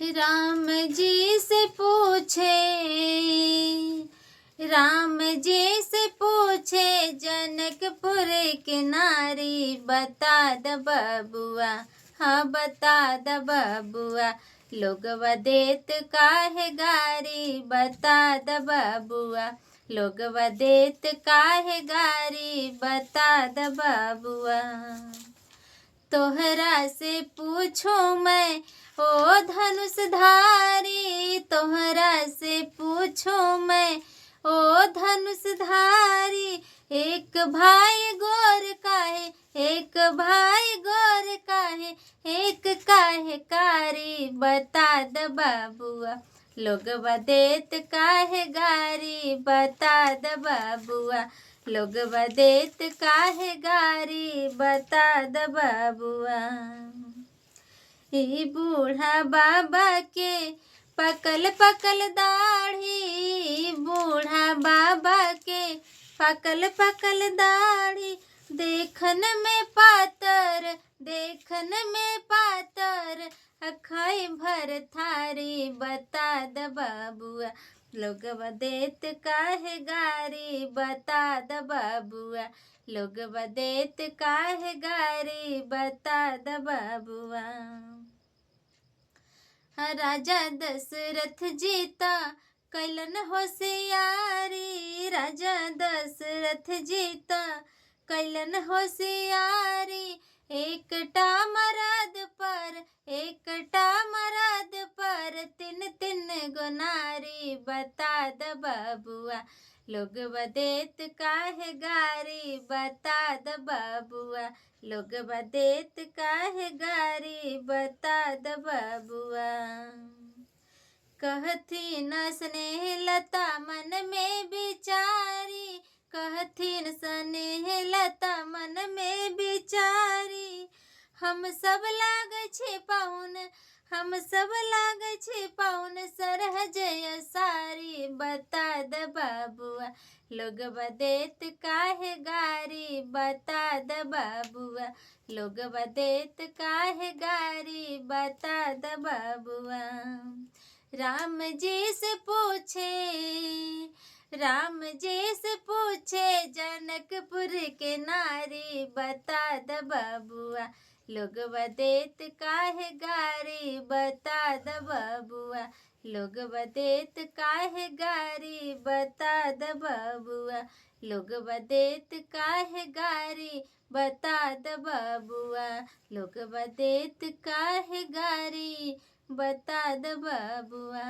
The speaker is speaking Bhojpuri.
राम जी से पूछे, राम जी से पूछे जनकपुर के नारी, बता द बबुआ, हाँ बता द बबुआ, लोगवा देत काहे गारी, बता द बबुआ, लोगवा देत काहे गारी, बता द बबुआ। तोहरा से पूछो मैं ओ धनुषधारी, तोहरा से पूछो मैं ओ धनुषधारी, एक भाई गोर काहे, एक भाई गोर काहे, एक काहे कारी, बता द बबुआ, लोगवा देत काहे गारी, बता द बबुआ, लोगवा देत काहे गारी, बता द बबुआ। ई बूढ़ा बाबा के पकल पकल दाढ़ी, बूढ़ा बाबा के पकल पकल दाढ़ी, देखन में पातर, देखन में पातर, अखाई भर थारी, बता द बबुआ, लोगवा देत काहे गारी, बता द बबुआ, लोगवा देत काहे गारी, बता द बबुआ। राजा दशरथ जीता कैलन होशियारी, राजा दशरथ जीता कैलन होशियारी, एकटा मरद पर, एकटा मरद पर, तीन तीन गो नारी, बता द बबुआ, लोगवा देत काहे गारी, बता द बबुआ, लोगवा देत काहे गारी, बता द बबुआ। कहथिन स्नेह लता मन में बिचारी, कहथिन स्नेह लता मन में बिचारी, हम सब लागे छे पाउन, हम सब लागे छे पाउन, सरहज सारी, बता द बबुआ, लोगवा देत काहे गारी, बता द बबुआ, लोगवा देत काहे गारी, बता द बबुआ। राम जी से पूछे, राम जी से पूछे जनकपुर के नारी, बता द बबुआ, लोगवा देत काहे गारी, बता द बबुआ, लोगवा देत काहे गारी, बता द बबुआ, लोगवा देत काहे गारी, बता द बबुआ, लोगवा देत काहे गारी, बता द बबुआ।